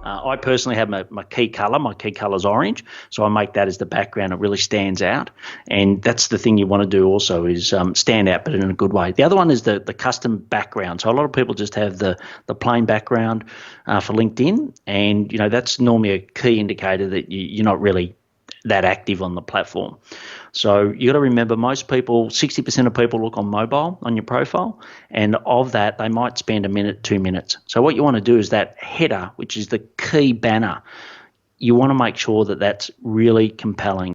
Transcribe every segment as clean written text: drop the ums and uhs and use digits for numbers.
I personally have my key color. My key color is orange, so I make that as the background. It really stands out, and that's the thing you want to do also is stand out, but in a good way. The other one is the custom background. So a lot of people just have the plain background for LinkedIn, and that's normally a key indicator that you're not really that active on the platform. So you got to remember, most people, 60% of people look on mobile on your profile, and of that, they might spend a minute, 2 minutes. So what you want to do is that header, which is the key banner, you want to make sure that that's really compelling.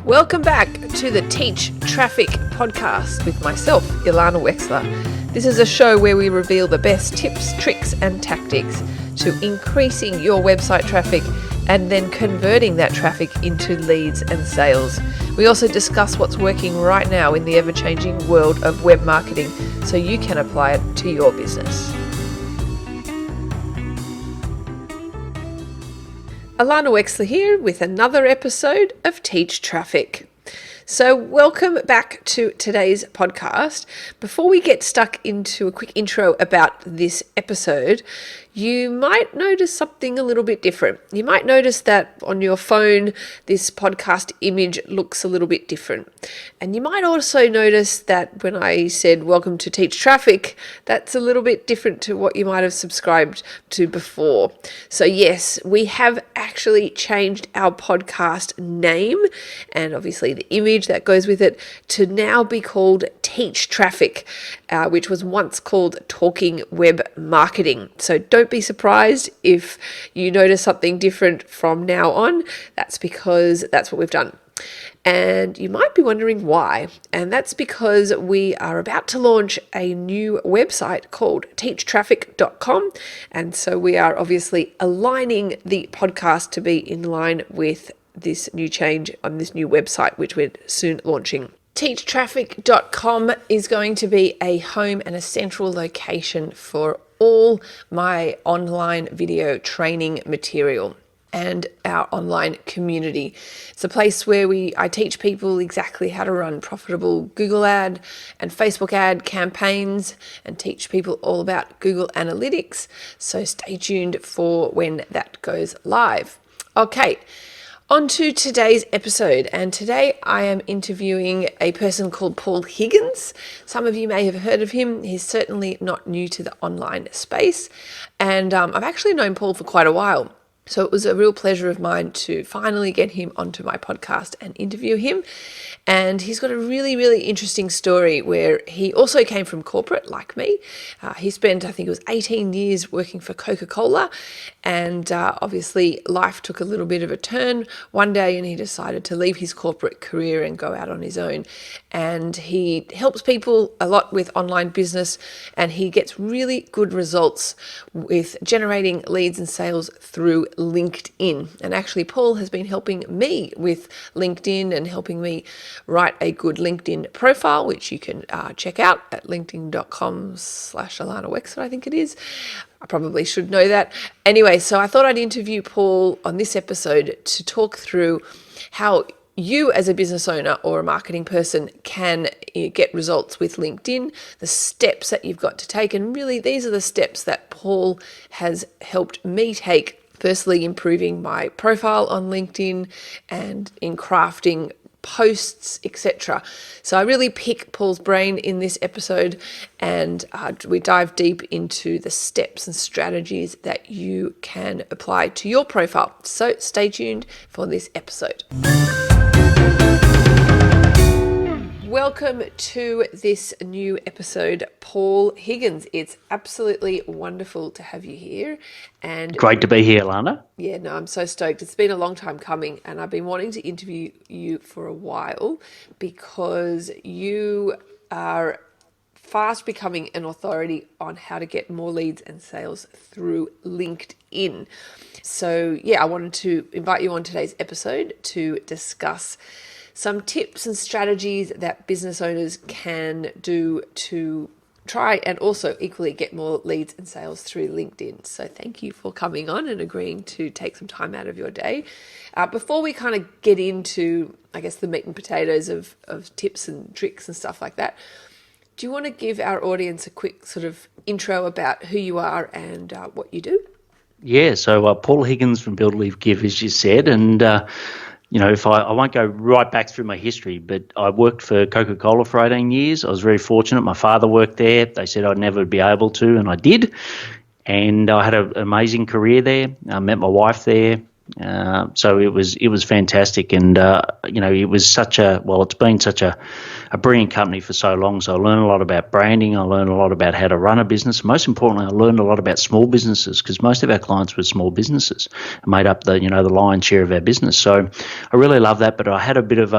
Welcome back to the Teach Traffic podcast with myself, Ilana Wexler. This is a show where we reveal the best tips, tricks, and tactics to increasing your website traffic and then converting that traffic into leads and sales. We also discuss what's working right now in the ever-changing world of web marketing so you can apply it to your business. Ilana Wexler here with another episode of Teach Traffic. So welcome back to today's podcast. Before we get stuck into a quick intro about this episode, you might notice something a little bit different. You might notice that on your phone, this podcast image looks a little bit different. And you might also notice that when I said welcome to Teach Traffic, that's a little bit different to what you might have subscribed to before. So yes, we have actually changed our podcast name and obviously the image that goes with it to now be called Teach Traffic, which was once called Talking Web Marketing. So don't be surprised if you notice something different from now on. That's because that's what we've done. And you might be wondering why. And that's because we are about to launch a new website called teachtraffic.com. And so we are obviously aligning the podcast to be in line with this new change on this new website, which we're soon launching. Teachtraffic.com is going to be a home and a central location for all my online video training material and our online community. It's a place where I teach people exactly how to run profitable Google ad and Facebook ad campaigns and teach people all about Google Analytics. So stay tuned for when that goes live. Okay. On to today's episode, and today I am interviewing a person called Paul Higgins. Some of you may have heard of him. He's certainly not new to the online space, and I've actually known Paul for quite a while. So it was a real pleasure of mine to finally get him onto my podcast and interview him. And he's got a really, really interesting story where he also came from corporate like me. He spent, I think it was 18 years working for Coca-Cola. And obviously life took a little bit of a turn one day and he decided to leave his corporate career and go out on his own. And he helps people a lot with online business, and he gets really good results with generating leads and sales through LinkedIn. And actually, Paul has been helping me with LinkedIn and helping me write a good LinkedIn profile, which you can check out at linkedin.com/Ilana Wexler, I think it is. I probably should know that. Anyway, so I thought I'd interview Paul on this episode to talk through how you as a business owner or a marketing person can get results with LinkedIn, the steps that you've got to take. And really, these are the steps that Paul has helped me take. Firstly, improving my profile on LinkedIn and in crafting posts, etc. So I really pick Paul's brain in this episode, and we dive deep into the steps and strategies that you can apply to your profile. So stay tuned for this episode. Welcome to this new episode, Paul Higgins. It's absolutely wonderful to have you here. And Great to be here, Lana. yeah, no, I'm so stoked. It's been a long time coming, and I've been wanting to interview you for a while because you are fast becoming an authority on how to get more leads and sales through LinkedIn. So yeah, I wanted to invite you on today's episode to discuss some tips and strategies that business owners can do to try and also equally get more leads and sales through LinkedIn. So thank you for coming on and agreeing to take some time out of your day. Before we kind of get into, I guess, the meat and potatoes of tips and tricks and stuff like that, do you want to give our audience a quick sort of intro about who you are and what you do? Yeah, so Paul Higgins from Build, Leave, Give, as you said, and if I won't go right back through my history, but I worked for Coca-Cola for 18 years. I was very fortunate. My father worked there. They said I'd never be able to, and I did. And I had an amazing career there. I met my wife there. So it was fantastic, and it was it's been such a brilliant company for so long. So I learned a lot about branding. I learned a lot about how to run a business. Most importantly, I learned a lot about small businesses, because most of our clients were small businesses and made up the lion's share of our business. So I really love that. But I had a bit of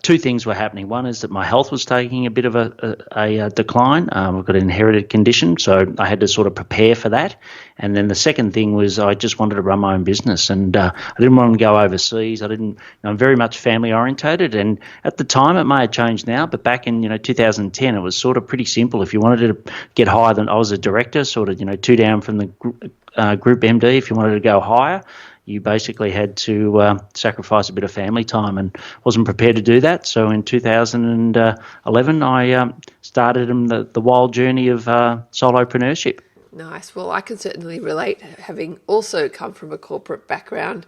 two things were happening. One is that my health was taking a bit of a decline. I've got an inherited condition, so I had to sort of prepare for that. And then the second thing was I just wanted to run my own business, and I didn't want to go overseas. I'm very much family orientated, and at the time it may have changed now, but back in 2010 it was sort of pretty simple. If you wanted to get higher than I was a director, sort of two down from the group MD. If you wanted to go higher, you basically had to sacrifice a bit of family time, and wasn't prepared to do that. So in 2011, I started the wild journey of solopreneurship. Nice. Well, I can certainly relate, having also come from a corporate background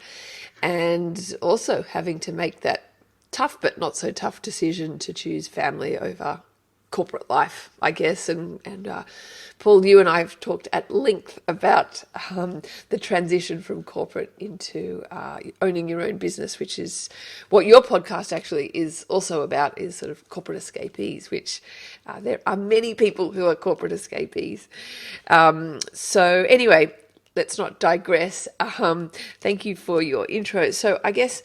and also having to make that tough but not so tough decision to choose family over corporate life, I guess. And Paul, you and I have talked at length about the transition from corporate into owning your own business, which is what your podcast actually is also about, is sort of corporate escapees, which there are many people who are corporate escapees. So anyway, let's not digress. Thank you for your intro. So I guess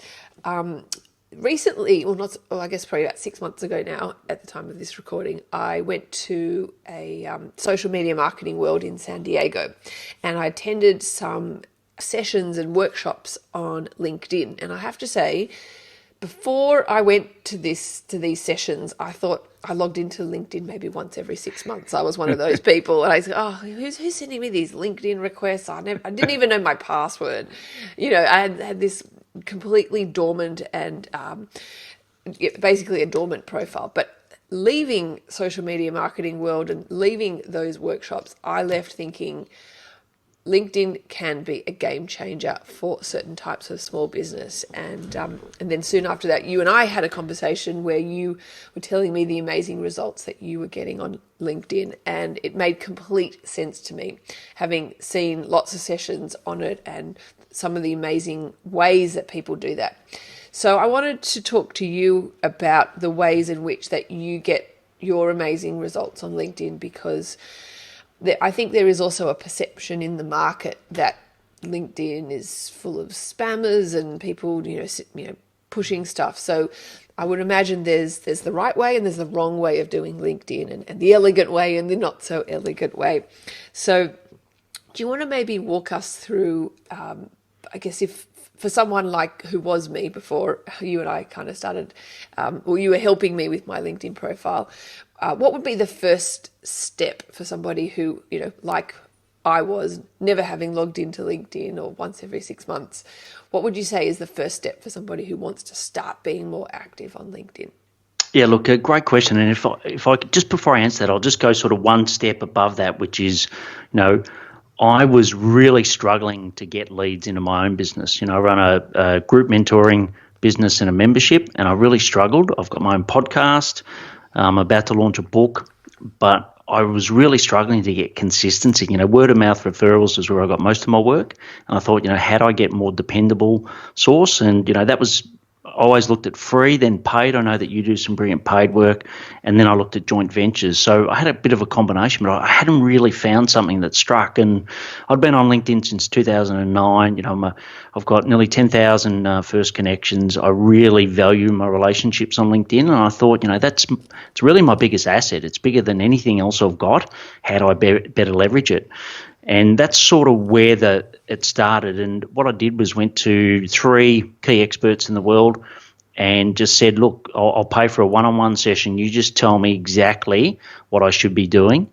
recently, I guess probably about 6 months ago now, at the time of this recording, I went to a social media marketing world in San Diego, and I attended some sessions and workshops on LinkedIn. And I have to say, before I went to these sessions, I thought I logged into LinkedIn maybe once every 6 months. I was one of those people, and I said, "Oh, who's sending me these LinkedIn requests?" I didn't even know my password. I had this completely dormant and basically a dormant profile. But leaving social media marketing world and leaving those workshops, I left thinking LinkedIn can be a game changer for certain types of small business. And then soon after that, you and I had a conversation where you were telling me the amazing results that you were getting on LinkedIn, and it made complete sense to me, having seen lots of sessions on it and some of the amazing ways that people do that. So I wanted to talk to you about the ways in which that you get your amazing results on LinkedIn, because I think there is also a perception in the market that LinkedIn is full of spammers and people, pushing stuff. So I would imagine there's the right way and there's the wrong way of doing LinkedIn, and the elegant way and the not so elegant way. So do you want to maybe walk us through, I guess, if for someone like who was me before you and I kind of started, or you were helping me with my LinkedIn profile, what would be the first step for somebody who, like I was, never having logged into LinkedIn or once every 6 months? What would you say is the first step for somebody who wants to start being more active on LinkedIn? Yeah, look, a great question. And if I could, just before I answer that, I'll just go sort of one step above that, which is, I was really struggling to get leads into my own business. I run a group mentoring business and a membership, and I really struggled. I've got my own podcast. I'm about to launch a book, but I was really struggling to get consistency. Word of mouth referrals is where I got most of my work. And I thought, how do I get more dependable source? And, that was, I always looked at free, then paid. I know that you do some brilliant paid work. And then I looked at joint ventures. So I had a bit of a combination, but I hadn't really found something that struck. And I'd been on LinkedIn since 2009. I've got nearly 10,000 first connections. I really value my relationships on LinkedIn. And I thought, it's really my biggest asset. It's bigger than anything else I've got. How do I better leverage it? And that's sort of where it started. And what I did was went to 3 key experts in the world and just said, look, I'll pay for a one-on-one session. You just tell me exactly what I should be doing.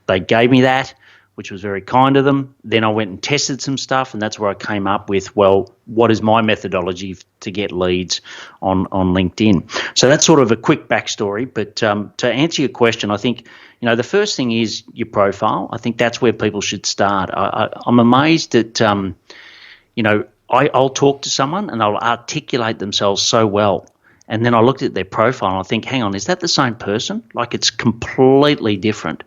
They gave me that. which was very kind of them. Then I went and tested some stuff, and that's where I came up with, well, what is my methodology to get leads on LinkedIn? So that's sort of a quick backstory. But to answer your question, I think, the first thing is your profile. I think that's where people should start. I'm amazed that, I'll talk to someone and they'll articulate themselves so well. And then I looked at their profile and I think, hang on, is that the same person? Like, it's completely different.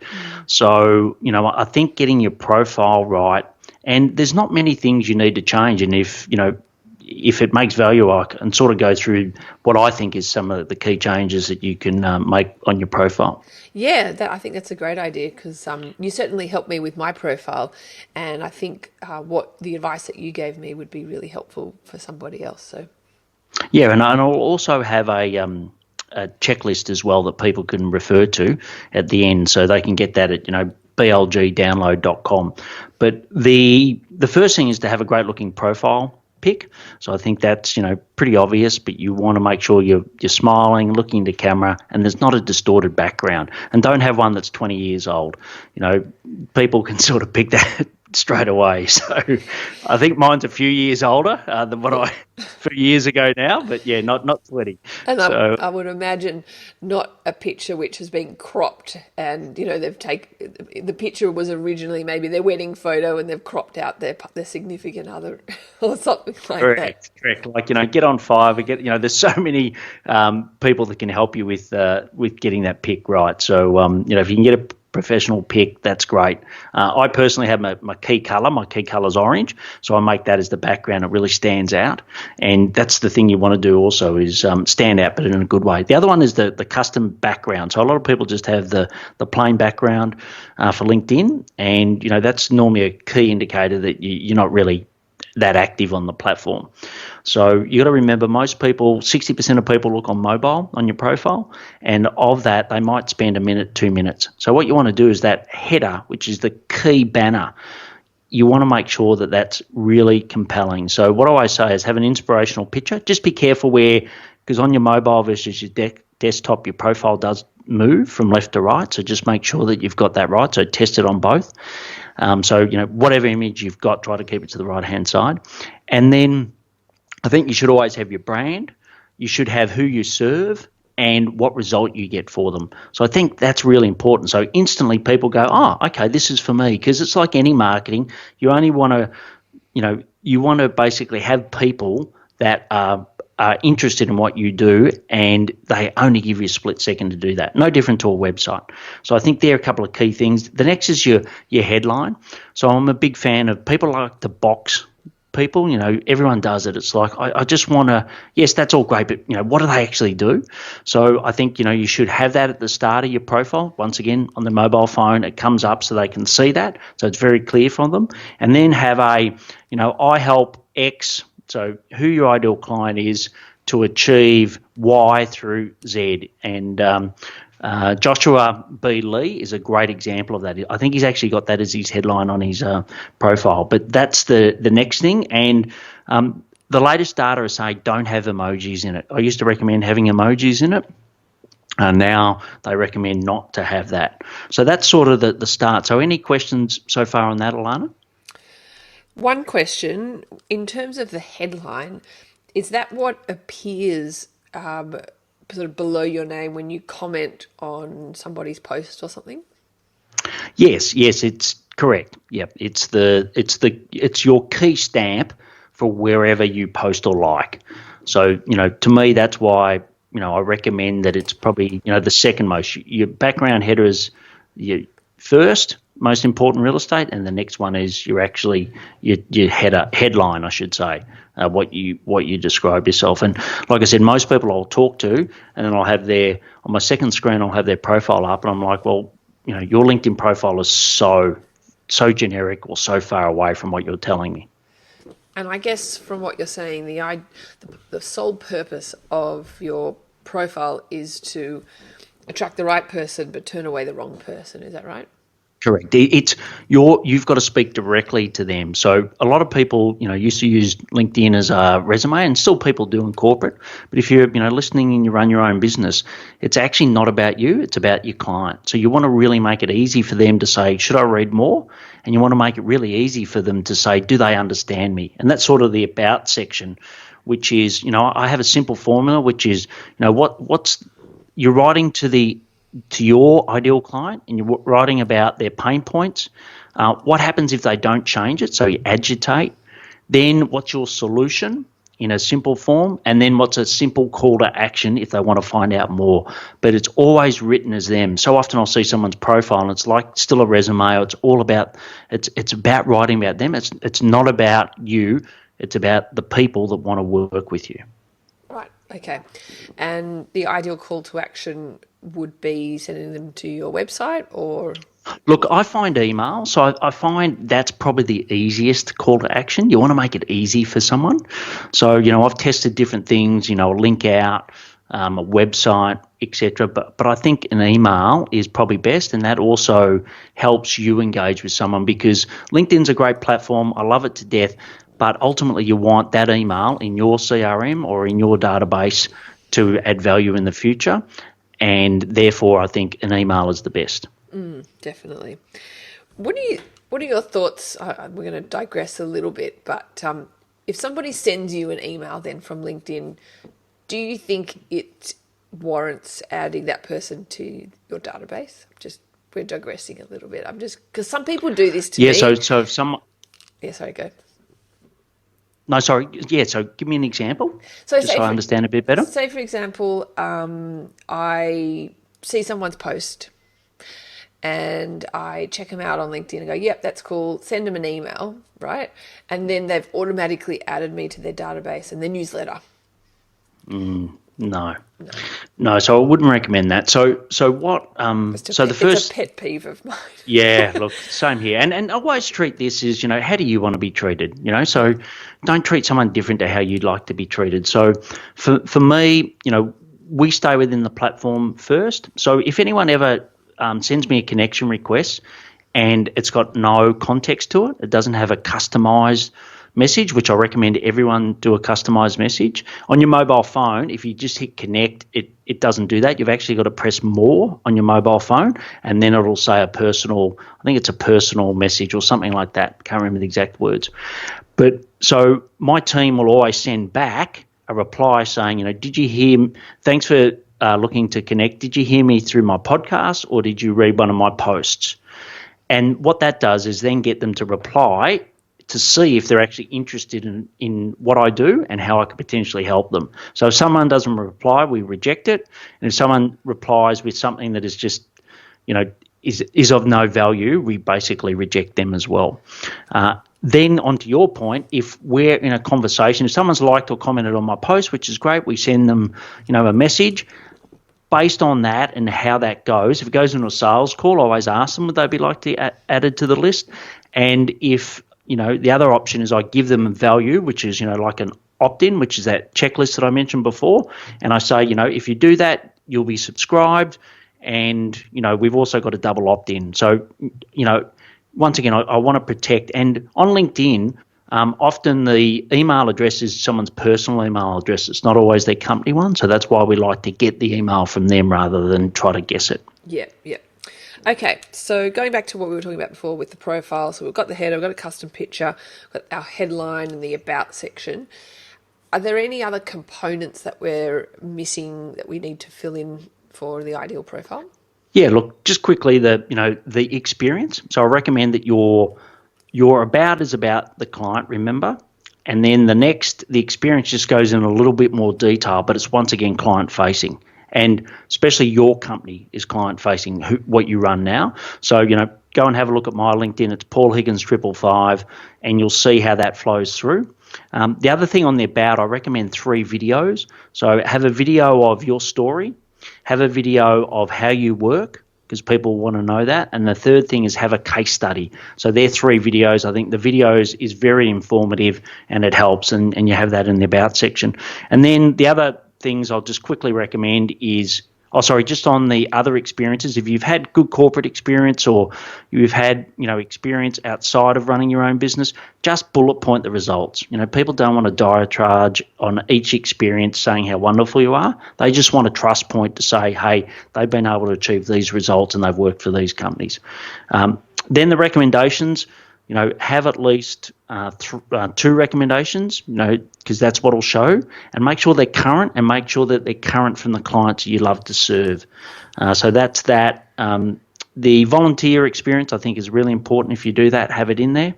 So, I think getting your profile right, and there's not many things you need to change. And if it makes value, I can sort of go through what I think is some of the key changes that you can make on your profile. Yeah, I think that's a great idea because you certainly helped me with my profile, and I think what the advice that you gave me would be really helpful for somebody else. So, Yeah, and I'll also have a checklist as well that people can refer to at the end, so they can get that at blgdownload.com. But the first thing is to have a great looking profile pic. So I think that's pretty obvious, but you want to make sure you're smiling, looking into camera, and there's not a distorted background. And don't have one that's 20 years old. People can sort of pick that straight away. So I think mine's a few years older than what I few years ago now, but yeah, not 20. and So I would imagine not a picture which has been cropped, and they've taken the picture was originally maybe their wedding photo, and they've cropped out their significant other or something like that. correct. Like get on Fiverr. There's so many people that can help you with getting that pic right. So if you can get a professional pic, that's great. I personally have my key color. My key color is orange, so I make that as the background. It really stands out, and that's the thing you want to do also is stand out, but in a good way. The other one is the custom background. So a lot of people just have the plain background for LinkedIn, and that's normally a key indicator that you're not really that active on the platform. So you got to remember, most people, 60% of people look on mobile on your profile, and of that, they might spend a minute, 2 minutes. So what you want to do is that header, which is the key banner, you want to make sure that that's really compelling. So what I always say is have an inspirational picture. Just be careful because on your mobile versus your desktop, your profile does move from left to right. So just make sure that you've got that right. So test it on both. So whatever image you've got, try to keep it to the right-hand side. And then I think you should always have your brand. You should have who you serve and what result you get for them. So I think that's really important. So instantly people go, oh, okay, this is for me. Because it's like any marketing. You only want to, you want to basically have people that are interested in what you do, and they only give you a split second to do that. No different to a website. So I think there are a couple of key things. The next is your headline. So I'm a big fan of people like to box people. Everyone does it. It's like, I just want to, yes, that's all great, but what do they actually do? So I think you should have that at the start of your profile. Once again, on the mobile phone, it comes up so they can see that, so it's very clear from them. And then have I help X. So who your ideal client is to achieve Y through Z. And Joshua B. Lee is a great example of that. I think he's actually got that as his headline on his profile. But that's the next thing. And the latest data is saying don't have emojis in it. I used to recommend having emojis in it. Now they recommend not to have that. So that's sort of the start. So any questions so far on that, Alana? One question, in terms of the headline, is that what appears sort of below your name when you comment on somebody's post or something? Yes, it's correct. Yep, it's your key stamp for wherever you post or like. So to me, that's why I recommend that it's probably the second most. Your background header is your first most important real estate, and the next one is your headline, I should say, what you describe yourself. And like I said, most people I'll talk to, and then I'll have on my second screen I'll have their profile up, and I'm like, well, your LinkedIn profile is so generic or so far away from what you're telling me. And I guess from what you're saying, the sole purpose of your profile is to attract the right person but turn away the wrong person. Is that right? Correct. You've got to speak directly to them. So a lot of people, used to use LinkedIn as a resume, and still people do in corporate. But if you're, listening and you run your own business, it's actually not about you. It's about your client. So you want to really make it easy for them to say, should I read more? And you want to make it really easy for them to say, do they understand me? And that's sort of the about section, which is, I have a simple formula, which is, what's you're writing to your ideal client, and you're writing about their pain points. What happens if they don't change it? So you agitate. Then what's your solution in a simple form? And then what's a simple call to action if they want to find out more? But it's always written as them. So often I'll see someone's profile and it's like still a resume. It's all about it's about writing about them. It's not about you. It's about the people that want to work with you. Right. Okay. And the ideal call to action would be sending them to your website, or? Look, I find email. So I find that's probably the easiest call to action. You want to make it easy for someone. So, I've tested different things, a link out, a website, etc. But I think an email is probably best, and that also helps you engage with someone, because LinkedIn's a great platform. I love it to death. But ultimately, you want that email in your CRM or in your database to add value in the future. And therefore, I think an email is the best. Definitely. What are your thoughts? We're going to digress a little bit, but if somebody sends you an email then from LinkedIn, do you think it warrants adding that person to your database? We're digressing a little bit. Because some people do this to me. Yeah. So if someone. Yeah. Sorry. Go. No, sorry. Yeah, so give me an example, So just so I understand a bit better. Say, for example, I see someone's post and I check them out on LinkedIn and go, yep, that's cool. Send them an email, right? And then they've automatically added me to their database and their newsletter. No. So I wouldn't recommend that. So what? It's a pet peeve of mine. Yeah, look, same here. And I always treat this as, how do you want to be treated? So don't treat someone different to how you'd like to be treated. So for me, we stay within the platform first. So if anyone ever sends me a connection request and it's got no context to it, it doesn't have a customized message, which I recommend everyone do a customized message. On your mobile phone, if you just hit connect, it doesn't do that. You've actually got to press more on your mobile phone, and then it'll say I think it's a personal message or something like that. Can't remember the exact words. But so my team will always send back a reply saying, did you hear, thanks for looking to connect. Did you hear me through my podcast, or did you read one of my posts? And what that does is then get them to reply to see if they're actually interested in what I do and how I could potentially help them. So if someone doesn't reply, we reject it. And if someone replies with something that is just, is of no value, we basically reject them as well. Then onto your point, if we're in a conversation, if someone's liked or commented on my post, which is great, we send them, a message. Based on that and how that goes, if it goes into a sales call, I always ask them, would they be like to added to the list? And if the other option is I give them value, which is, like an opt-in, which is that checklist that I mentioned before. And I say, if you do that, you'll be subscribed. And, we've also got a double opt-in. So, once again, I want to protect. And on LinkedIn, often the email address is someone's personal email address. It's not always their company one. So that's why we like to get the email from them rather than try to guess it. Yeah. Okay, so going back to what we were talking about before with the profile, so we've got the header, we've got a custom picture, we've got our headline and the about section. Are there any other components that we're missing that we need to fill in for the ideal profile? Yeah, look, just quickly, the experience. So I recommend that your about is about the client, remember? And then the experience just goes in a little bit more detail, but it's once again client facing. And especially your company is client-facing, what you run now. So, go and have a look at my LinkedIn. It's Paul Higgins 555, and you'll see how that flows through. The other thing on the about, I recommend 3 videos. So have a video of your story, have a video of how you work, because people want to know that. And the third thing is have a case study. So they're 3 videos. I think the videos is very informative and it helps, and you have that in the about section. And then the other things I'll just quickly recommend is just on the other experiences, if you've had good corporate experience or you've had, experience outside of running your own business, just bullet point the results. People don't want to diatribe on each experience saying how wonderful you are. They just want a trust point to say, hey, they've been able to achieve these results and they've worked for these companies. Then the recommendations, have at least two recommendations, because that's what will show, and make sure they're current and make sure that they're current from the clients you love to serve. So that's that. The volunteer experience, I think, is really important. If you do that, have it in there.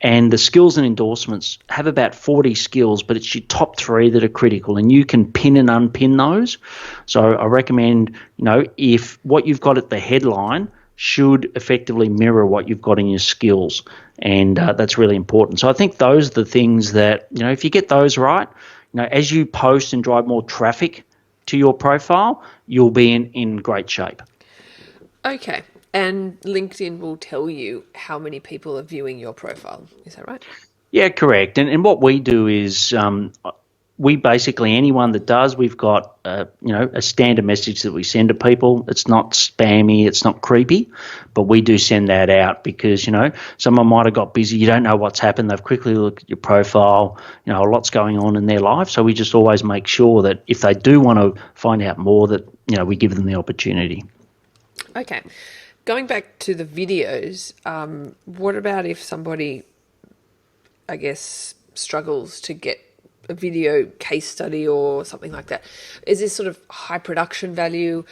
And the skills and endorsements, have about 40 skills, but it's your top 3 that are critical, and you can pin and unpin those. So I recommend, if what you've got at the headline should effectively mirror what you've got in your skills, and that's really important. So I think those are the things that, if you get those right, as you post and drive more traffic to your profile, you'll be in great shape. Okay, and LinkedIn will tell you how many people are viewing your profile. Is that right? Yeah, correct. And what we do is we basically, anyone that does, we've got a standard message that we send to people. It's not spammy, it's not creepy, but we do send that out because someone might have got busy. You don't know what's happened. They've quickly looked at your profile. A lot's going on in their life. So we just always make sure that if they do want to find out more, that we give them the opportunity. Okay, going back to the videos, what about if somebody, I guess, struggles to get a video case study or something like that? Is this sort of high production value?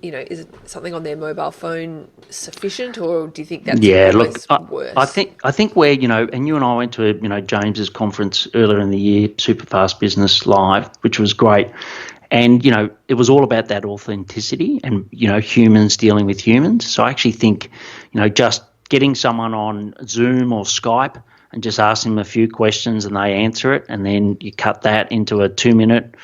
Is it something on their mobile phone sufficient, or do you think that's worse? I think where and you and I went to James's conference earlier in the year, Superfast Business Live, which was great, and it was all about that authenticity and humans dealing with humans. So I actually think just getting someone on Zoom or Skype and just ask them a few questions and they answer it, and then you cut that into a 2-minute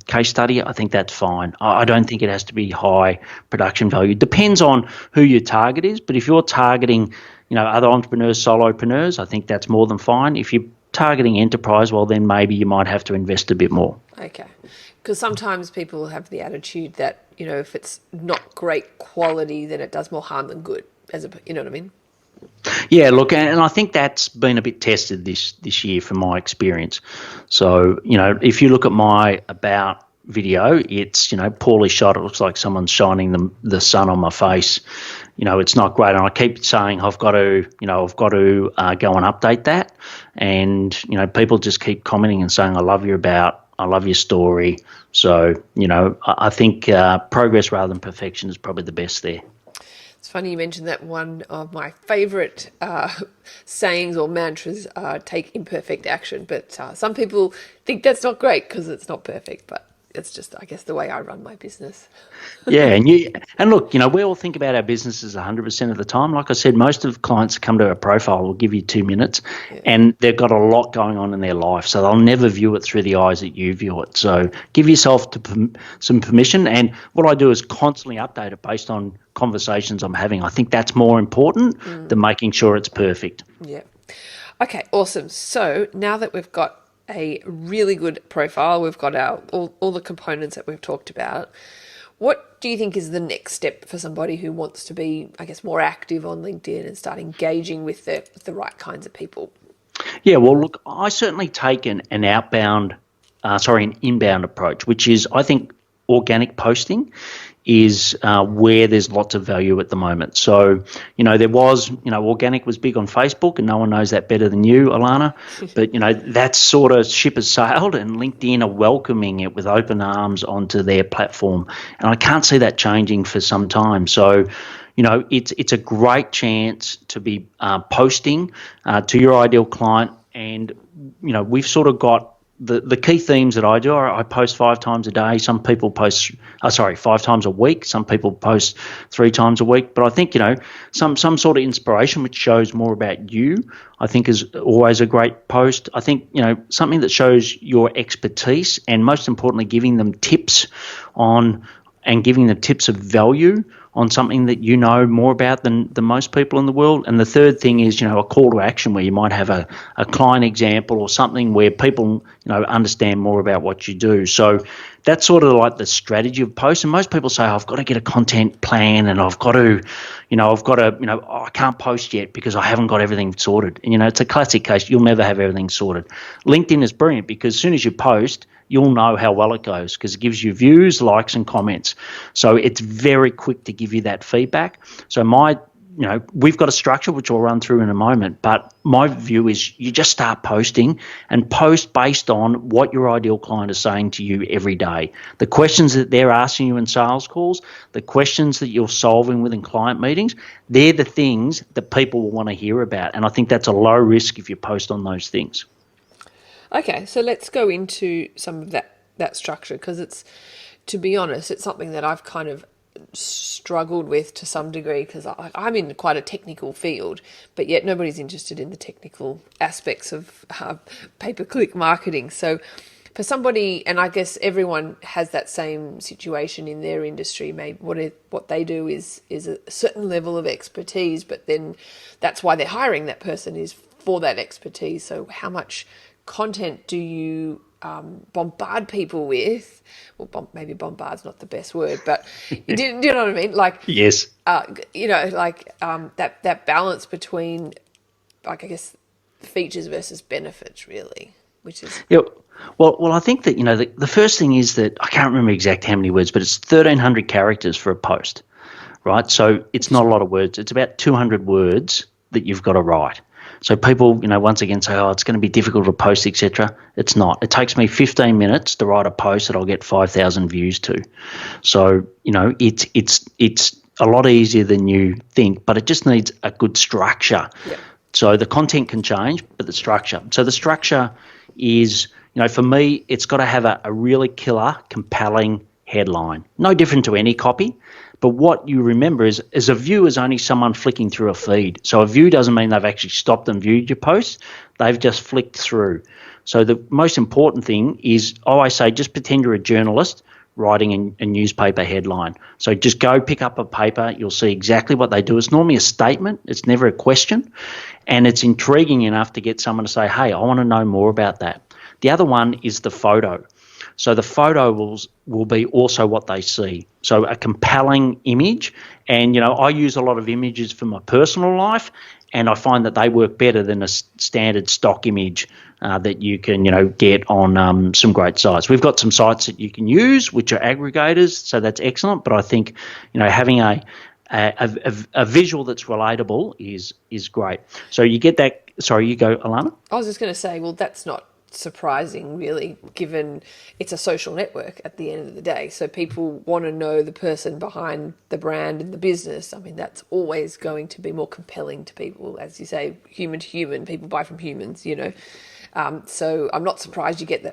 case study, I think that's fine. I don't think it has to be high production value. Depends on who your target is, but if you're targeting, other entrepreneurs, solopreneurs, I think that's more than fine. If you're targeting enterprise, well, then maybe you might have to invest a bit more. Okay. Because sometimes people have the attitude that, if it's not great quality, then it does more harm than good. You know what I mean? Yeah, look, and I think that's been a bit tested this year from my experience. So, if you look at my about video, it's, poorly shot. It looks like someone's shining the sun on my face. It's not great. And I keep saying I've got to go and update that. And, people just keep commenting and saying, I love your story. So, I think progress rather than perfection is probably the best there. It's funny you mentioned that. One of my favourite sayings or mantras take imperfect action, but some people think that's not great because it's not perfect, but it's just, I guess, the way I run my business. Yeah, and look, we all think about our businesses 100% of the time. Like I said, most of the clients come to our profile will give you 2 minutes, and they've got a lot going on in their life, so they'll never view it through the eyes that you view it. So give yourself some permission, and what I do is constantly update it based on conversations I'm having. I think that's more important than making sure it's perfect. Yeah. Okay, awesome. So now that we've got a really good profile, we've got all the components that we've talked about, what do you think is the next step for somebody who wants to be, I guess, more active on LinkedIn and start engaging with the right kinds of people? Yeah, well, look, I certainly take an inbound approach, which is, I think, organic posting is where there's lots of value at the moment. So, there was, organic was big on Facebook, and no one knows that better than you, Alana. But, that sort of ship has sailed, and LinkedIn are welcoming it with open arms onto their platform. And I can't see that changing for some time. So, it's a great chance to be posting to your ideal client. And, we've sort of got the key themes that I do. I post 5 times a day. Some people post 5 times a week. Some people post 3 times a week. But I think some sort of inspiration which shows more about you, I think, is always a great post. I think something that shows your expertise, and most importantly, giving them tips of value on something that you know more about than most people in the world. And the third thing is, a call to action where you might have a client example or something where people, understand more about what you do. So that's sort of like the strategy of posts. And most people say, oh, I've got to get a content plan and I can't post yet because I haven't got everything sorted. And, it's a classic case. You'll never have everything sorted. LinkedIn is brilliant because as soon as you post, you'll know how well it goes because it gives you views, likes, and comments. So it's very quick to give you that feedback. So we've got a structure which I'll run through in a moment, but my view is you just start posting and post based on what your ideal client is saying to you every day. The questions that they're asking you in sales calls, the questions that you're solving within client meetings, they're the things that people will want to hear about. And I think that's a low risk if you post on those things. Okay, so let's go into some of that structure because to be honest, it's something that I've kind of struggled with to some degree because I'm in quite a technical field, but yet nobody's interested in the technical aspects of pay-per-click marketing. So for somebody, and I guess everyone has that same situation in their industry, maybe what they do is a certain level of expertise, but then that's why they're hiring that person is for that expertise. So how much content do you bombard people with? Well, maybe bombard's not the best word, but do you know what I mean? Like, Yes. That balance between, like, I guess, features versus benefits, really, which is. Yeah. Well, I think that, the first thing is that I can't remember exact how many words, but it's 1,300 characters for a post, right? So it's not a lot of words. It's about 200 words that you've got to write. So people, once again say, oh, it's going to be difficult to post, etc. It's not. It takes me 15 minutes to write a post that I'll get 5,000 views to. So, it's a lot easier than you think, but it just needs a good structure. Yeah. So the content can change, but the structure. So the structure is, for me, it's got to have a really killer, compelling headline. No different to any copy. But what you remember is a view is only someone flicking through a feed. So a view doesn't mean they've actually stopped and viewed your post. They've just flicked through. So the most important thing is, I say, just pretend you're a journalist writing a newspaper headline. So just go pick up a paper. You'll see exactly what they do. It's normally a statement. It's never a question. And it's intriguing enough to get someone to say, hey, I want to know more about that. The other one is the photo. So the photo will be also what they see. So a compelling image. And, I use a lot of images for my personal life, and I find that they work better than a standard stock image that you can, get on some great sites. We've got some sites that you can use, which are aggregators, so that's excellent. But I think, having a visual that's relatable is great. So you get that. Sorry, you go, Alana. I was just going to say, well, that's not surprising, really, given it's a social network at the end of the day. So people want to know the person behind the brand and the business. I mean, that's always going to be more compelling to people. As you say, human to human, people buy from humans, So I'm not surprised you get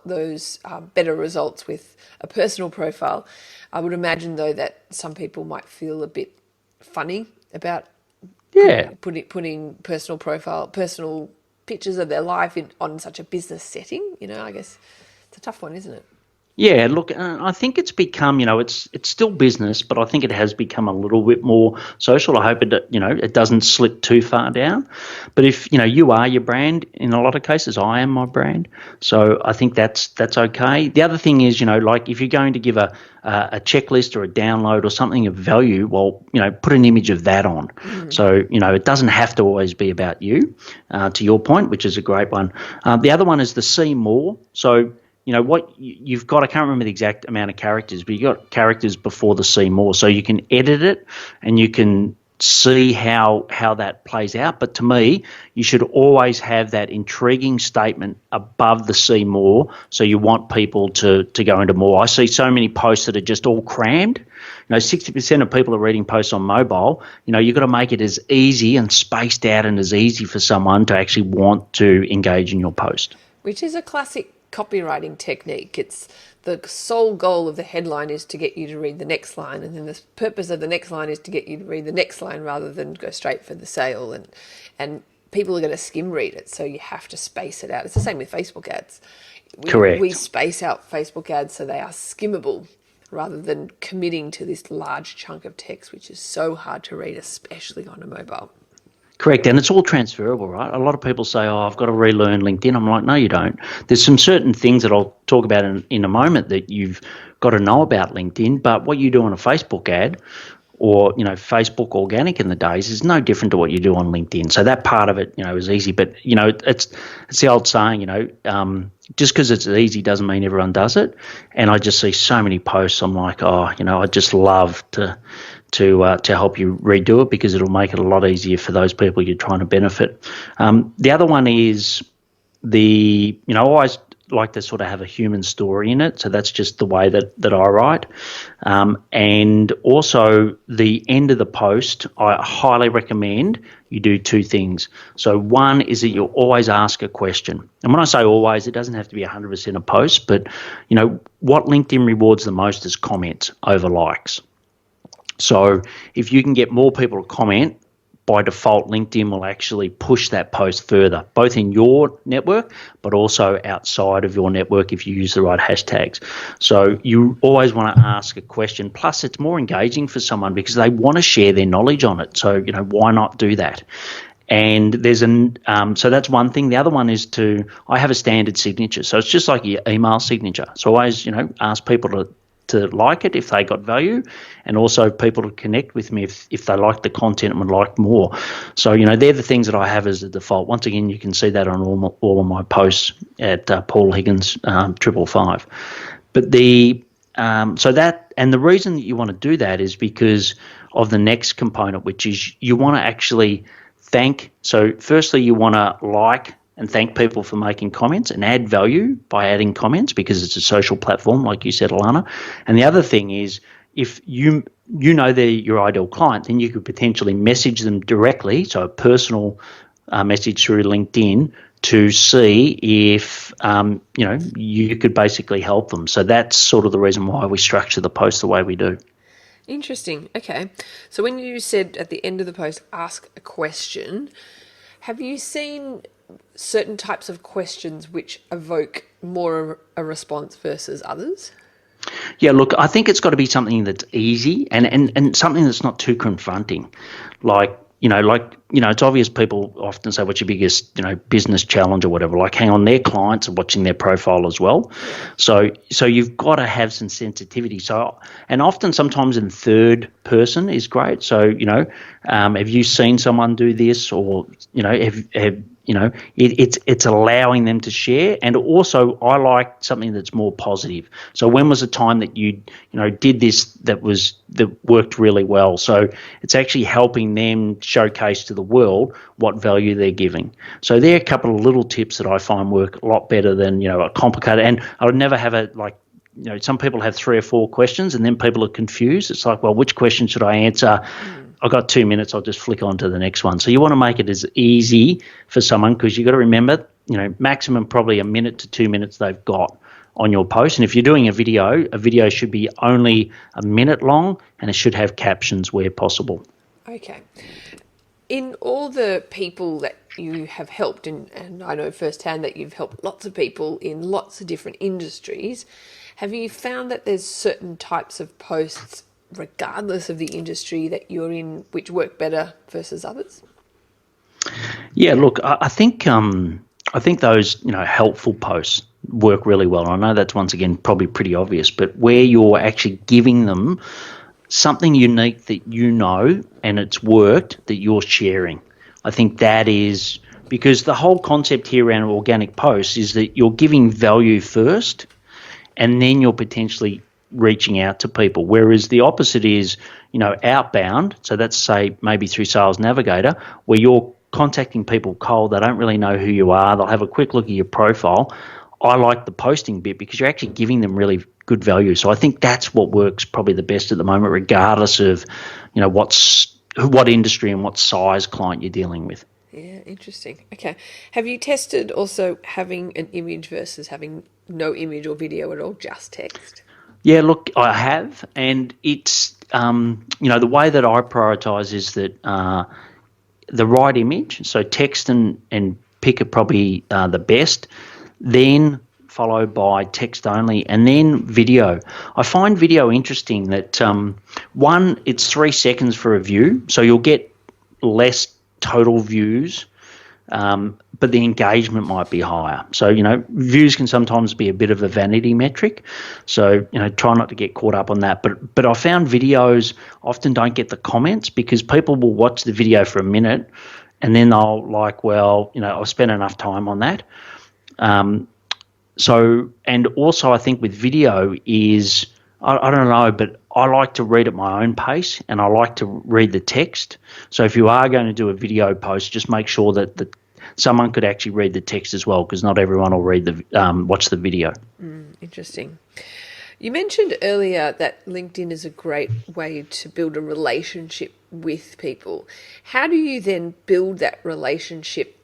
those better results with a personal profile. I would imagine, though, that some people might feel a bit funny about putting personal pictures of their life on such a business setting. I guess it's a tough one, isn't it? Yeah, look, I think it's become, it's still business, but I think it has become a little bit more social. I hope it doesn't slip too far down. But if, you are your brand, in a lot of cases, I am my brand. So I think that's okay. The other thing is, like if you're going to give a checklist or a download or something of value, well, put an image of that on. So, it doesn't have to always be about you, to your point, which is a great one. The other one is the see more. So, what you've got, I can't remember the exact amount of characters, but you've got characters before the see more. So you can edit it and you can see how that plays out. But to me, you should always have that intriguing statement above the see more. So you want people to go into more. I see so many posts that are just all crammed. 60% of people are reading posts on mobile. You've got to make it as easy and spaced out and as easy for someone to actually want to engage in your post. Which is a classic copywriting technique. It's the sole goal of the headline is to get you to read the next line, and then the purpose of the next line is to get you to read the next line rather than go straight for the sale, and people are going to skim read it, so you have to space it out. It's the same with Facebook ads. Correct. We space out Facebook ads so they are skimmable rather than committing to this large chunk of text, which is so hard to read, especially on a mobile. Correct, and it's all transferable, right? A lot of people say, "Oh, I've got to relearn LinkedIn." I'm like, "No, you don't." There's some certain things that I'll talk about in a moment that you've got to know about LinkedIn, but what you do on a Facebook ad or Facebook organic in the days is no different to what you do on LinkedIn. So that part of it, is easy. But it's the old saying, just because it's easy doesn't mean everyone does it. And I just see so many posts. I'm like, I'd just love to help you redo it because it'll make it a lot easier for those people you're trying to benefit. The other one is I always like to sort of have a human story in it. So that's just the way that I write. And also the end of the post, I highly recommend you do two things. So one is that you'll always ask a question. And when I say always, it doesn't have to be 100% a post, but what LinkedIn rewards the most is comments over likes. So if you can get more people to comment, by default, LinkedIn will actually push that post further, both in your network, but also outside of your network if you use the right hashtags. So you always want to ask a question. Plus, it's more engaging for someone because they want to share their knowledge on it. So, why not do that? And there's so that's one thing. The other one is I have a standard signature. So it's just like your email signature. So I always, ask people to like it if they got value, and also people to connect with me if they like the content and would like more. So, they're the things that I have as a default. Once again, you can see that on all of my posts at Paul Higgins 555. But the reason that you want to do that is because of the next component, which is you want to actually thank. So firstly, you want to like and thank people for making comments and add value by adding comments because it's a social platform, like you said, Alana. And the other thing is if you they're your ideal client, then you could potentially message them directly, so a personal message through LinkedIn to see if, you could basically help them. So that's sort of the reason why we structure the post the way we do. Interesting. Okay. So when you said at the end of the post, ask a question, have you seen certain types of questions which evoke more a response versus others? Yeah, look, I think it's got to be something that's easy and something that's not too confronting. It's obvious people often say, what's your biggest, business challenge or whatever? Like, hang on, their clients are watching their profile as well. So you've got to have some sensitivity. So, and often sometimes in third person is great. So, have you seen someone do this or, it's allowing them to share. And also I like something that's more positive. So when was a time that you did this that worked really well? So it's actually helping them showcase to the world what value they're giving. So there are a couple of little tips that I find work a lot better than, a complicated, and I would never have some people have 3 or 4 questions and then people are confused. It's like, well, which question should I answer? I've got 2 minutes, I'll just flick on to the next one. So you want to make it as easy for someone because you've got to remember, maximum probably a minute to 2 minutes they've got on your post. And if you're doing a video should be only a minute long and it should have captions where possible. Okay. In all the people that you have helped, and I know firsthand that you've helped lots of people in lots of different industries, have you found that there's certain types of posts, regardless of the industry that you're in, which work better versus others? Yeah, look, I think those helpful posts work really well. I know that's once again probably pretty obvious, but where you're actually giving them something unique that and it's worked that you're sharing. I think that is because the whole concept here around organic posts is that you're giving value first and then you're potentially reaching out to people, whereas the opposite is, outbound. So that's, say, maybe through Sales Navigator, where you're contacting people cold. They don't really know who you are. They'll have a quick look at your profile. I like the posting bit because you're actually giving them really good value. So I think that's what works probably the best at the moment, regardless of, what industry and what size client you're dealing with. Yeah, interesting. Okay. Have you tested also having an image versus having no image or video at all, just text? Yeah, look, I have, and it's the way that I prioritise is that the right image, so text and pic are probably the best, then followed by text only, and then video. I find video interesting that one, it's 3 seconds for a view, so you'll get less total views, but the engagement might be higher. So, views can sometimes be a bit of a vanity metric. So, try not to get caught up on that. But I found videos often don't get the comments because people will watch the video for a minute and then they'll I've spent enough time on that. And also I think with video is, I don't know, but I like to read at my own pace and I like to read the text. So if you are going to do a video post, just make sure that someone could actually read the text as well, because not everyone will watch the video. Interesting. You mentioned earlier that LinkedIn is a great way to build a relationship with people. How do you then build that relationship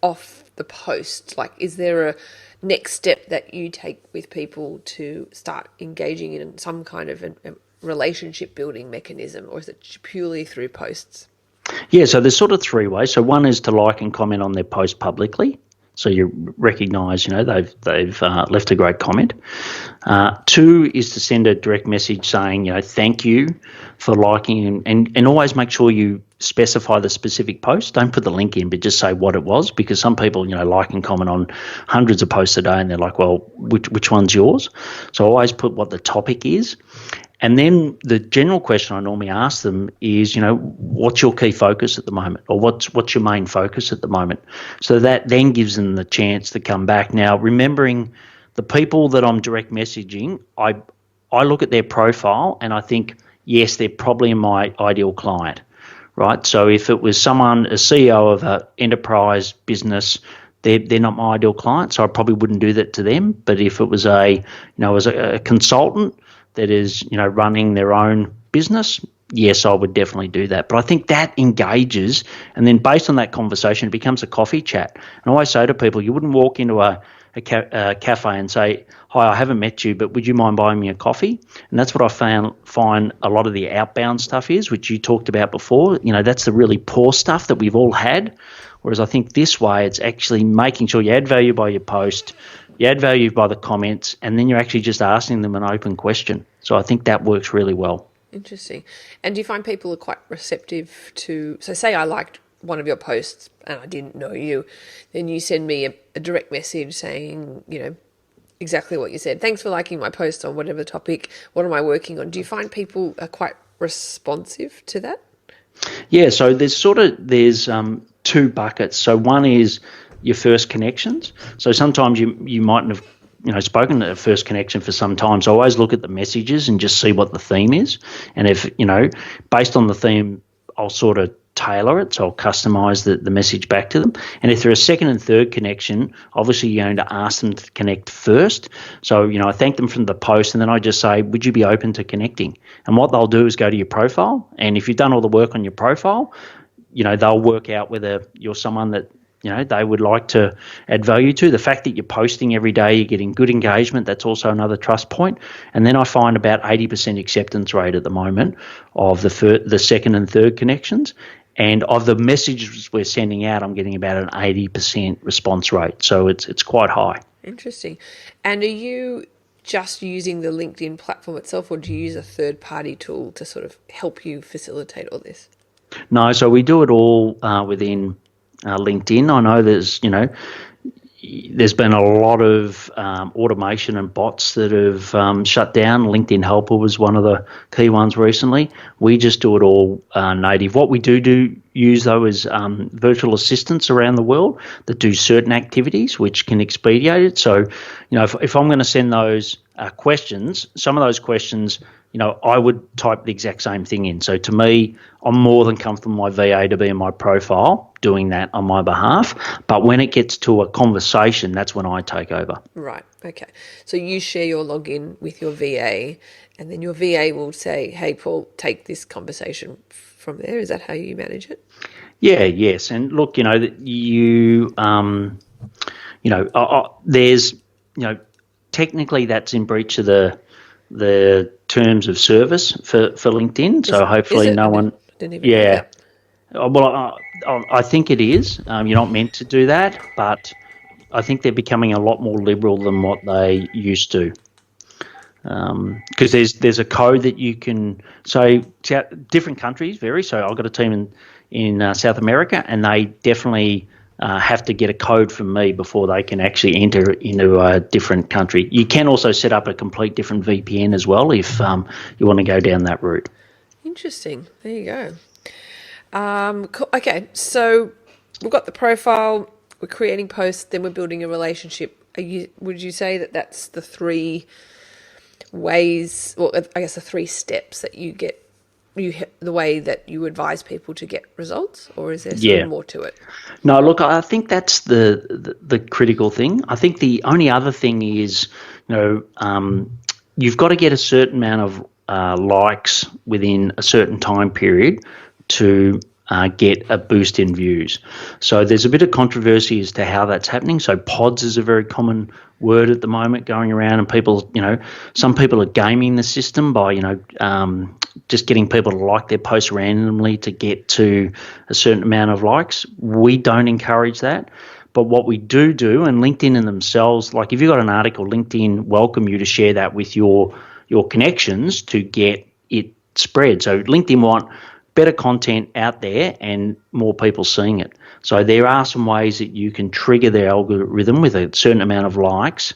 off the post? Like, is there a next step that you take with people to start engaging in some kind of a relationship building mechanism, or is it purely through posts? Yeah, so there's sort of three ways. So one is to like and comment on their post publicly. So you recognise, they've left a great comment. Two is to send a direct message saying, thank you for liking, and always make sure you specify the specific post. Don't put the link in, but just say what it was, because some people, like and comment on hundreds of posts a day, and they're like, well, which one's yours? So always put what the topic is. And then the general question I normally ask them is, what's your key focus at the moment, or what's your main focus at the moment? So that then gives them the chance to come back. Now, remembering the people that I'm direct messaging, I look at their profile and I think, yes, they're probably my ideal client, right? So if it was someone, a CEO of an enterprise business, they're not my ideal client, so I probably wouldn't do that to them. But if it was as a consultant that is, running their own business, yes, I would definitely do that. But I think that engages, and then based on that conversation, it becomes a coffee chat. And I always say to people, you wouldn't walk into a cafe and say, hi, I haven't met you, but would you mind buying me a coffee? And that's what I find a lot of the outbound stuff is, which you talked about before. That's the really poor stuff that we've all had. Whereas I think this way, it's actually making sure you add value by your post, you add value by the comments, and then you're actually just asking them an open question. So I think that works really well. Interesting. And do you find people are quite receptive to, so say I liked one of your posts and I didn't know you, then you send me a direct message saying, exactly what you said. Thanks for liking my post on whatever topic. What am I working on? Do you find people are quite responsive to that? Yeah, so there's two buckets. So one is your first connections. So sometimes you mightn't have spoken to a first connection for some time. So I always look at the messages and just see what the theme is. And if, based on the theme, I'll sort of tailor it. So I'll customize the message back to them. And if they're a second and third connection, obviously you're going to ask them to connect first. So, I thank them from the post, and then I just say, would you be open to connecting? And what they'll do is go to your profile. And if you've done all the work on your profile, they'll work out whether you're someone that they would like to add value to. The fact that you're posting every day, you're getting good engagement, that's also another trust point. And then I find about 80% acceptance rate at the moment of the second and third connections. And of the messages we're sending out, I'm getting about an 80% response rate. So it's quite high. Interesting. And are you just using the LinkedIn platform itself, or do you use a third-party tool to sort of help you facilitate all this? No, so we do it all within LinkedIn. I know there's been a lot of automation and bots that have shut down. LinkedIn Helper was one of the key ones recently. We just do it all native. What we do use, though, is virtual assistants around the world that do certain activities, which can expedite it. So, if I'm going to send those questions, some of those questions, I would type the exact same thing in. So to me, I'm more than comfortable my VA to be in my profile doing that on my behalf. But when it gets to a conversation, that's when I take over. Right. Okay. So you share your login with your VA, and then your VA will say, hey, Paul, take this conversation from there. Is that how you manage it? Yeah, yes. And look, there's, technically that's in breach of the terms of service for LinkedIn. So hopefully no one. Didn't even know that. Well, I think it is. You're not meant to do that, but I think they're becoming a lot more liberal than what they used to. Because there's a code that you can. So different countries vary. So I've got a team in South America, and they definitely have to get a code from me before they can actually enter into a different country. You can also set up a complete different VPN as well if you want to go down that route. Interesting. There you go. Cool. Okay, so we've got the profile, we're creating posts, then we're building a relationship. Would you say that that's the three ways, or I guess the three steps that you get, the way that you advise people to get results, or is there something more to it? No, look, I think that's the critical thing. I think the only other thing is, you've got to get a certain amount of likes within a certain time period to get a boost in views. So there's a bit of controversy as to how that's happening. So pods is a very common word at the moment going around, and people, some people are gaming the system by, just getting people to like their posts randomly to get to a certain amount of likes. We don't encourage that. But what we do, and LinkedIn in themselves, like if you've got an article, LinkedIn welcome you to share that with your connections to get it spread. So LinkedIn want better content out there and more people seeing it. So there are some ways that you can trigger their algorithm with a certain amount of likes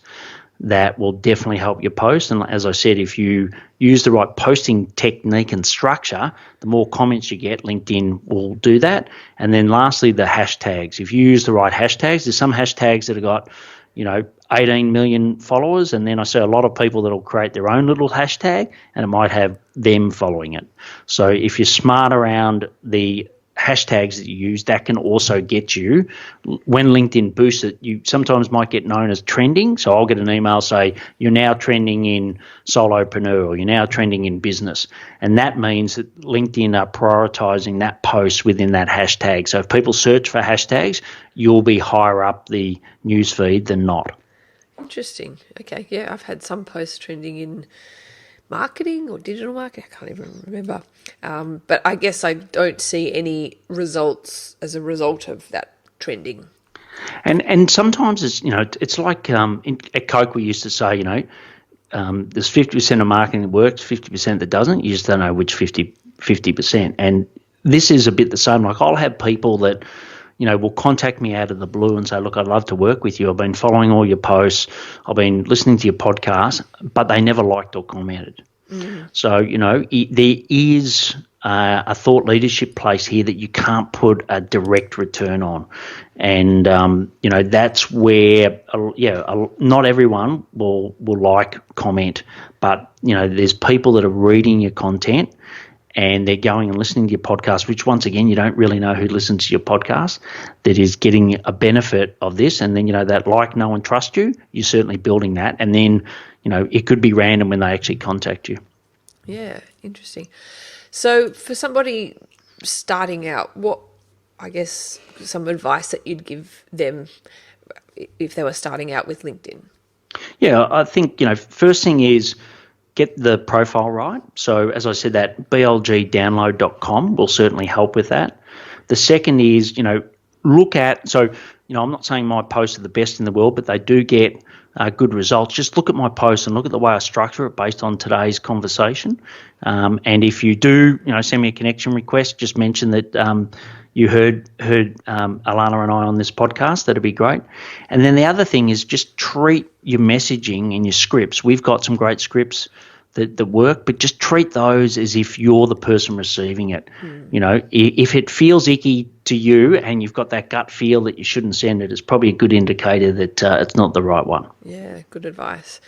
that will definitely help your post. And as I said, if you use the right posting technique and structure, the more comments you get, LinkedIn will do that. And then lastly, the hashtags. If you use the right hashtags, there's some hashtags that have got 18 million followers, and then I see a lot of people that will create their own little hashtag and it might have them following it. So if you're smart around the hashtags that you use, that can also get you, when LinkedIn boosts it, you sometimes might get known as trending. So I'll get an email say, you're now trending in solopreneur, or you're now trending in business. And that means that LinkedIn are prioritizing that post within that hashtag. So if people search for hashtags, you'll be higher up the newsfeed than not. Interesting. Okay. Yeah, I've had some posts trending in marketing or digital marketing. I can't even remember. But I guess I don't see any results as a result of that trending. And sometimes it's, it's like at Coke we used to say, there's 50% of marketing that works, 50% that doesn't. You just don't know which 50%. And this is a bit the same. Like I'll have people that, will contact me out of the blue and say, look, I'd love to work with you. I've been following all your posts. I've been listening to your podcast, but they never liked or commented. Mm. So, there is a thought leadership place here that you can't put a direct return on. And, that's where, not everyone will like, comment, but, there's people that are reading your content and they're going and listening to your podcast, which once again, you don't really know who listens to your podcast, that is getting a benefit of this. And then, that like, know and trust you, you're certainly building that. And then, it could be random when they actually contact you. Yeah, interesting. So for somebody starting out, what, I guess, some advice that you'd give them if they were starting out with LinkedIn? Yeah, I think, first thing is, get the profile right. So as I said, that blgdownload.com will certainly help with that. The second is, look at, so, I'm not saying my posts are the best in the world, but they do get good results. Just look at my posts and look at the way I structure it based on today's conversation. And if you do, send me a connection request, just mention that you heard Alana and I on this podcast. That'd be great. And then the other thing is just treat your messaging and your scripts. We've got some great scripts that work, but just treat those as if you're the person receiving it. If it feels icky to you and you've got that gut feel that you shouldn't send it, it's probably a good indicator that it's not the right one. Yeah, good advice.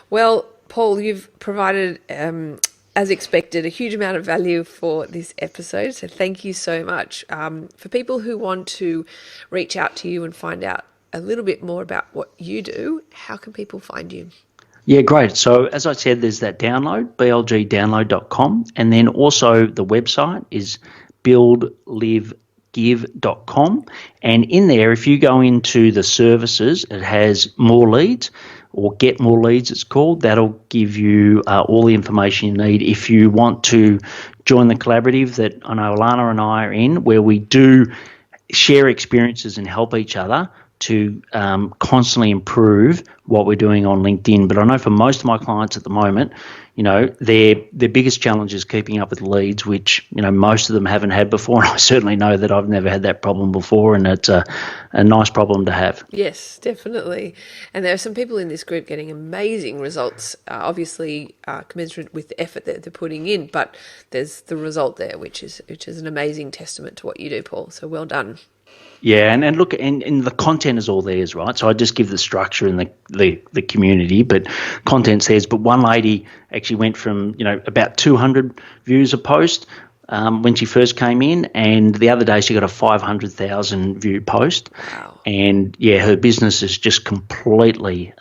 Well, Paul, you've provided, as expected, a huge amount of value for this episode. So thank you so much. For people who want to reach out to you and find out a little bit more about what you do, how can people find you? Yeah, great. So as I said, there's that download, blgdownload.com. And then also the website is buildlivegive.com. And in there, if you go into the services, it has more leads, or get more leads it's called. That'll give you all the information you need if you want to join the collaborative that I know Alana and I are in, where we do share experiences and help each other to constantly improve what we're doing on LinkedIn. But I know for most of my clients at the moment, their biggest challenge is keeping up with leads, which, most of them haven't had before. And I certainly know that I've never had that problem before, and it's a nice problem to have. Yes, definitely. And there are some people in this group getting amazing results, obviously commensurate with the effort that they're putting in, but there's the result there, which is an amazing testament to what you do, Paul. So well done. Yeah, and look, and the content is all theirs, right? So I just give the structure and the community, but content's theirs. But one lady actually went from, about 200 views a post when she first came in, and the other day she got a 500,000 view post. Wow. And yeah, her business is just completely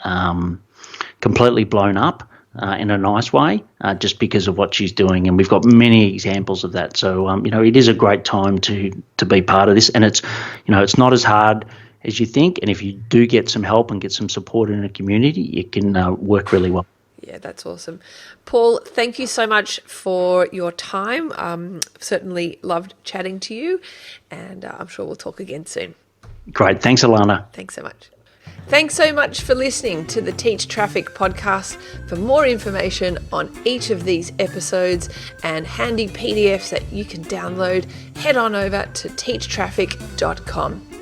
blown up. In a nice way, just because of what she's doing, and we've got many examples of that. So, it is a great time to be part of this, and it's not as hard as you think. And if you do get some help and get some support in a community, it can work really well. Yeah, that's awesome. Paul, thank you so much for your time. Certainly loved chatting to you, and I'm sure we'll talk again soon. Great. Thanks, Alana. Thanks so much. Thanks so much for listening to the Teach Traffic podcast. For more information on each of these episodes and handy PDFs that you can download, head on over to teachtraffic.com.